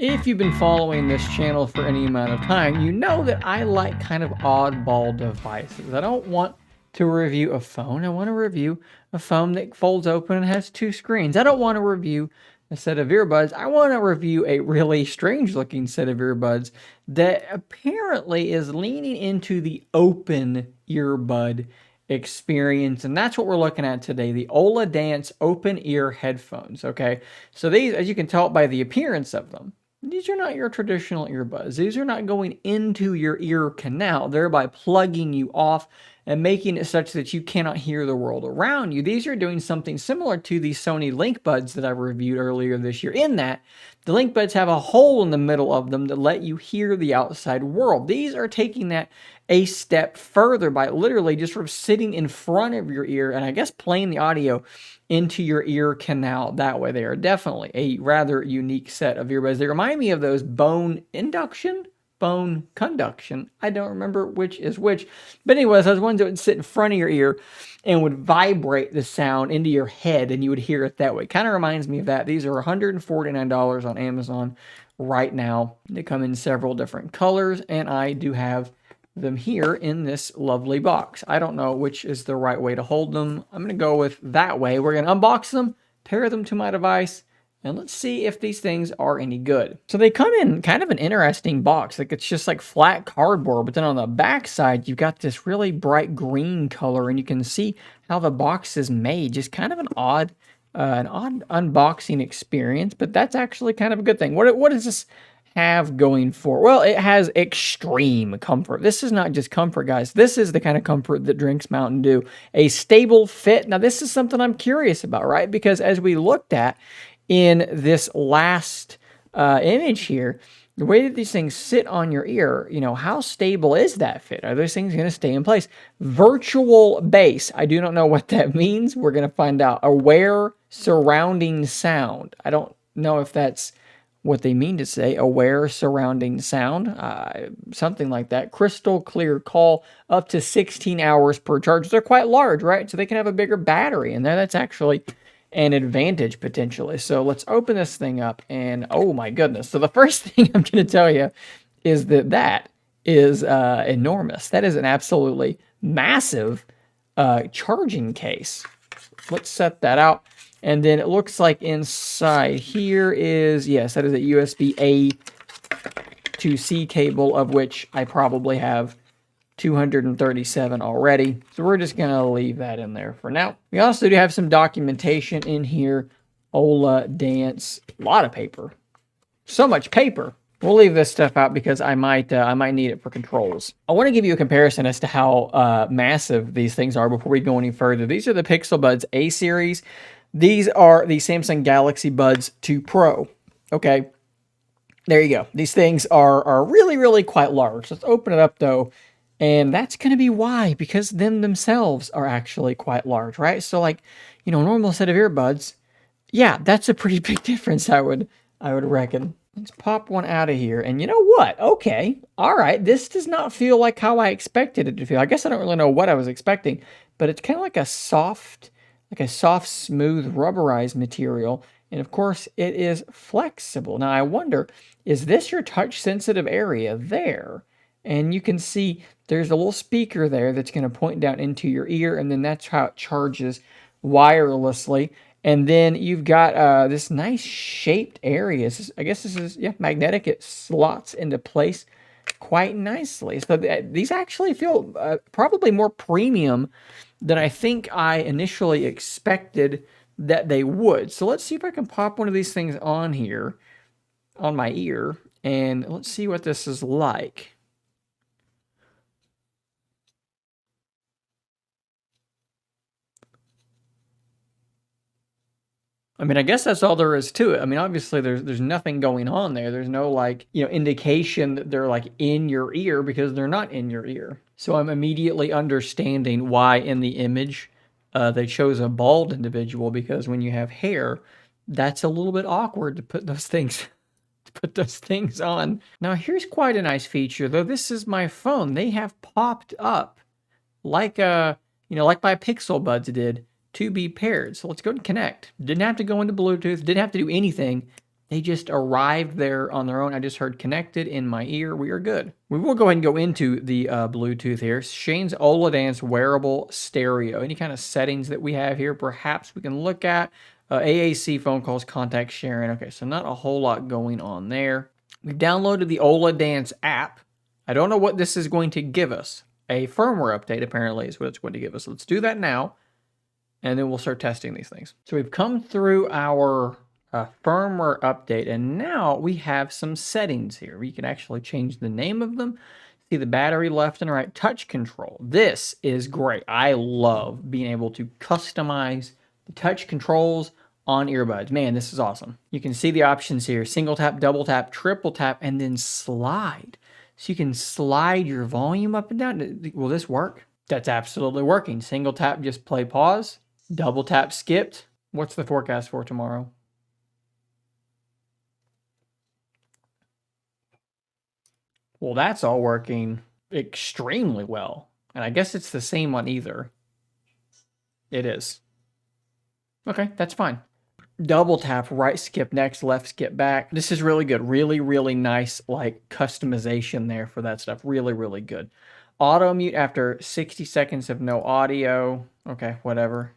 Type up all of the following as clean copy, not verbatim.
If you've been following this channel for any amount of time, you know that I like kind of oddball devices. I don't want to review a phone. I want to review a phone that folds open and has two screens. I don't want to review a set of earbuds. I want to review a really strange looking set of earbuds that apparently is leaning into the open earbud experience. And that's what we're looking at today, the Oladance Open Ear Headphones. Okay. So these, as you can tell by the appearance of them, these are not your traditional earbuds. These are not going into your ear canal, thereby plugging you off and making it such that you cannot hear the world around you. These are doing something similar to the Sony Link Buds that I reviewed earlier this year, in that the Link Buds have a hole in the middle of them that let you hear the outside world. These are taking that a step further by literally just sort of sitting in front of your ear and I guess playing the audio into your ear canal that way. They are definitely a rather unique set of earbuds. They remind me of those bone induction, bone conduction. I don't remember which is which. But anyways, those ones that would sit in front of your ear and would vibrate the sound into your head and you would hear it that way. Kind of reminds me of that. These are $149 on Amazon right now. They come in several different colors and I do have them here in this lovely box. I don't know which is the right way to hold them. I'm going to go with that way. We're going to unbox them, pair them to my device, and let's see if these things are any good. So they come in kind of an interesting box. Like it's just like flat cardboard, but then on the back side, you've got this really bright green color and you can see how the box is made. Just kind of an odd unboxing experience, but that's actually kind of a good thing. What is this have going for? Well, it has extreme comfort. This is not just comfort, guys. This is the kind of comfort that drinks Mountain Dew. A stable fit. Now, this is something I'm curious about, right? Because as we looked at in this last image here, the way that these things sit on your ear, you know, how stable is that fit? Are those things going to stay in place? Virtual bass. I do not know what that means. We're going to find out. Aware surrounding sound. I don't know if that's what they mean to say. Aware surrounding sound, something like that. Crystal clear call, up to 16 hours per charge. They're quite large, right? So they can have a bigger battery in there. That's actually an advantage potentially. So let's open this thing up and oh my goodness. So the first thing I'm going to tell you is that is enormous. That is an absolutely massive charging case. Let's set that out. And then it looks like inside here is, yes, that is a USB-A to C cable, of which I probably have 237 already. So we're just going to leave that in there for now. We also do have some documentation in here. Oladance, a lot of paper. So much paper. We'll leave this stuff out because I might need it for controls. I want to give you a comparison as to how massive these things are before we go any further. These are the Pixel Buds A series. These are the Samsung Galaxy Buds 2 Pro. Okay, there you go. These things are really, really quite large. Let's open it up though. And that's going to be why, because them themselves are actually quite large, right? So like, you know, a normal set of earbuds, yeah, that's a pretty big difference, I would reckon. Let's pop one out of here. And you know what? Okay, all right. This does not feel like how I expected it to feel. I guess I don't really know what I was expecting, but it's kind of like a soft, smooth, rubberized material. And of course, it is flexible. Now, I wonder, is this your touch-sensitive area there? And you can see there's a little speaker there that's going to point down into your ear, and then that's how it charges wirelessly. And then you've got this nice shaped area. I guess this is, yeah, magnetic. It slots into place quite nicely. So these actually feel probably more premium than I think I initially expected that they would. So let's see if I can pop one of these things on here, on my ear, and let's see what this is like. I mean, I guess that's all there is to it. I mean, obviously there's nothing going on there. There's no like, you know, indication that they're like in your ear because they're not in your ear. So I'm immediately understanding why in the image they chose a bald individual, because when you have hair, that's a little bit awkward to put those things on. Now here's quite a nice feature though. This is my phone. They have popped up like like my Pixel Buds did, to be paired. So let's go and connect. Didn't have to go into Bluetooth, didn't have to do anything. They just arrived there on their own. I just heard connected in my ear. We are good. We will go ahead and go into the Bluetooth here. Shane's Oladance wearable stereo. Any kind of settings that we have here, perhaps we can look at. AAC phone calls, contact sharing. Okay, so not a whole lot going on there. We've downloaded the Oladance app. I don't know what this is going to give us. A firmware update apparently is what it's going to give us. Let's do that now, and then we'll start testing these things. So we've come through our firmware update, and now we have some settings here. We can actually change the name of them. See the battery left and right, touch control. This is great. I love being able to customize the touch controls on earbuds. Man, this is awesome. You can see the options here: single tap, double tap, triple tap, and then slide. So you can slide your volume up and down. Will this work? That's absolutely working. Single tap, just play pause. Double tap, skipped. What's the forecast for tomorrow? Well, that's all working extremely well. And I guess it's the same on either. It is. Okay, that's fine. Double tap, right skip next, left skip back. This is really good. Really, really nice like customization there for that stuff. Really, really good. Auto mute after 60 seconds of no audio. Okay, whatever.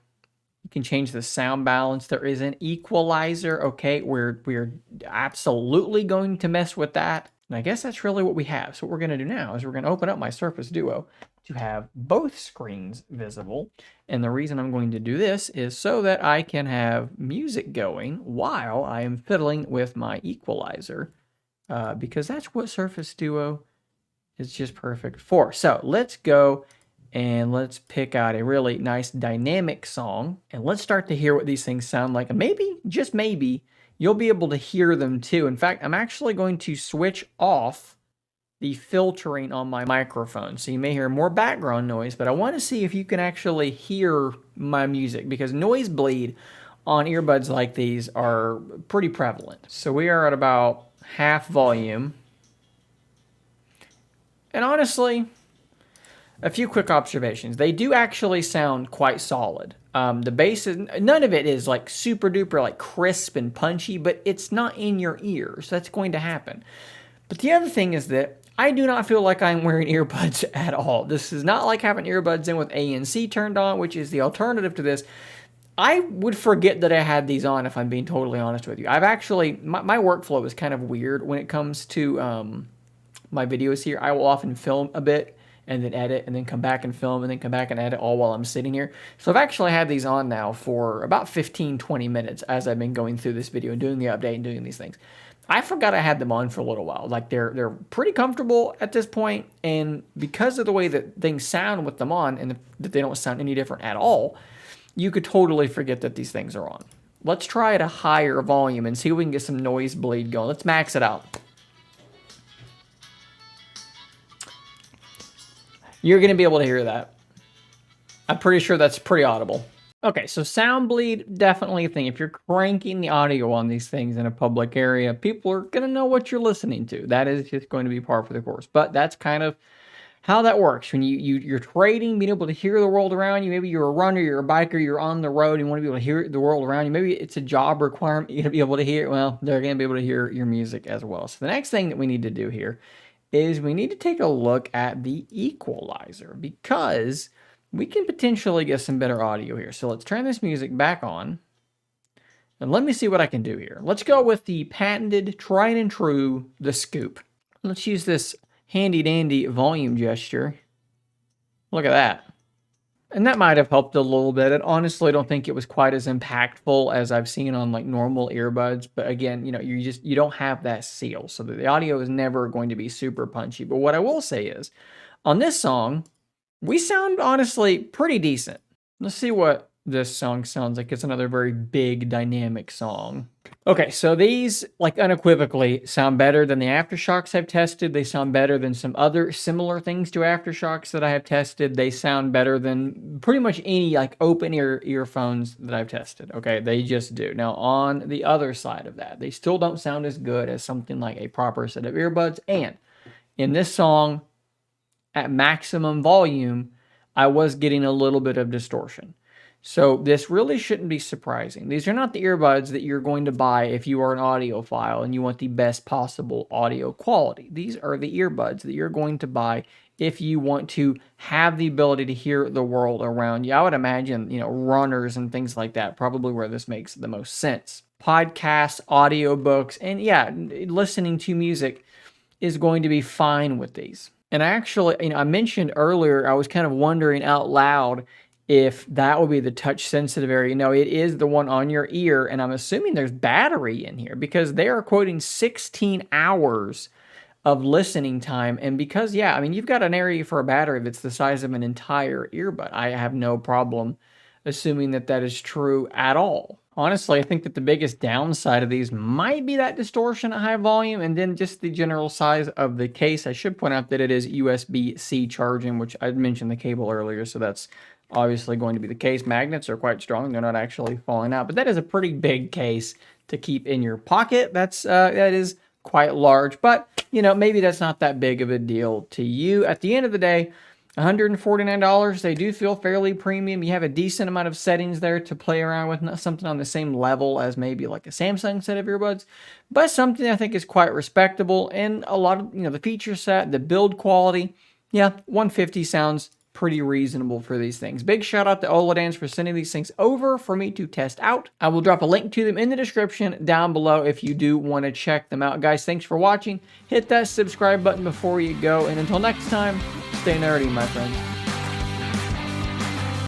You can change the sound balance. There is an equalizer. Okay, we're absolutely going to mess with that. And I guess that's really what we have. So what we're going to do now is we're going to open up my Surface Duo to have both screens visible. And the reason I'm going to do this is so that I can have music going while I am fiddling with my equalizer, because that's what Surface Duo is just perfect for. So let's go and let's pick out a really nice dynamic song, and let's start to hear what these things sound like. And maybe, just maybe, you'll be able to hear them too. In fact, I'm actually going to switch off the filtering on my microphone. So you may hear more background noise, but I want to see if you can actually hear my music, because noise bleed on earbuds like these are pretty prevalent. So we are at about half volume. And honestly, a few quick observations. They do actually sound quite solid. The bass is, none of it is like super duper like crisp and punchy, but it's not in your ear, so that's going to happen. But the other thing is that I do not feel like I'm wearing earbuds at all. This is not like having earbuds in with ANC turned on, which is the alternative to this. I would forget that I had these on if I'm being totally honest with you. I've actually, my workflow is kind of weird when it comes to my videos here. I will often film a bit and then edit, and then come back and film, and then come back and edit, all while I'm sitting here. So I've actually had these on now for about 15-20 minutes as I've been going through this video and doing the update and doing these things. I forgot I had them on for a little while. Like they're pretty comfortable at this point, and because of the way that things sound with them on, and that they don't sound any different at all, you could totally forget that these things are on. Let's try at a higher volume and see if we can get some noise bleed going. Let's max it out. You're going to be able to hear that. I'm pretty sure that's pretty audible. Okay, so sound bleed, definitely a thing. If you're cranking the audio on these things in a public area, people are going to know what you're listening to. That is just going to be par for the course. But that's kind of how that works. When you're trading, being able to hear the world around you. Maybe you're a runner, you're a biker, you're on the road, and you want to be able to hear the world around you. Maybe it's a job requirement. You're going to be able to hear, well, they're going to be able to hear your music as well. So the next thing that we need to do here is we need to take a look at the equalizer, because we can potentially get some better audio here. So let's turn this music back on, and let me see what I can do here. Let's go with the patented, tried and true, the scoop. Let's use this handy dandy volume gesture. Look at that. And that might have helped a little bit. I honestly don't think it was quite as impactful as I've seen on like normal earbuds. But again, you know, you don't have that seal, so the audio is never going to be super punchy. But what I will say is, on this song, we sound honestly pretty decent. Let's see what this song sounds like. It's another very big, dynamic song. Okay, so these, like, unequivocally sound better than the Aftershocks I've tested. They sound better than some other similar things to Aftershocks that I have tested. They sound better than pretty much any, like, open ear earphones that I've tested. Okay, they just do. Now, on the other side of that, they still don't sound as good as something like a proper set of earbuds. And in this song, at maximum volume, I was getting a little bit of distortion. So this really shouldn't be surprising. These are not the earbuds that you're going to buy if you are an audiophile and you want the best possible audio quality. These are the earbuds that you're going to buy if you want to have the ability to hear the world around you. I would imagine, runners and things like that, probably where this makes the most sense. Podcasts, audiobooks, and yeah, listening to music is going to be fine with these. And I actually, I mentioned earlier, I was kind of wondering out loud if that would be the touch sensitive area. No, it is the one on your ear, and I'm assuming there's battery in here because they are quoting 16 hours of listening time. And because, you've got an area for a battery that's the size of an entire earbud. I have no problem assuming that that is true at all. Honestly, I think that the biggest downside of these might be that distortion at high volume and then just the general size of the case. I should point out that it is USB-C charging, which I mentioned the cable earlier, so that's obviously going to be the case. Magnets are quite strong. They're not actually falling out, but that is a pretty big case to keep in your pocket. That is quite large, but maybe that's not that big of a deal to you. At the end of the day, $149, they do feel fairly premium. You have a decent amount of settings there to play around with, not something on the same level as maybe like a Samsung set of earbuds, but something I think is quite respectable. And a lot of, the feature set, the build quality, $150 sounds pretty reasonable for these things. Big shout out to Oladance for sending these things over for me to test out. I will drop a link to them in the description down below if you do want to check them out. Guys, thanks for watching. Hit that subscribe button before you go, and until next time, stay nerdy, my friends.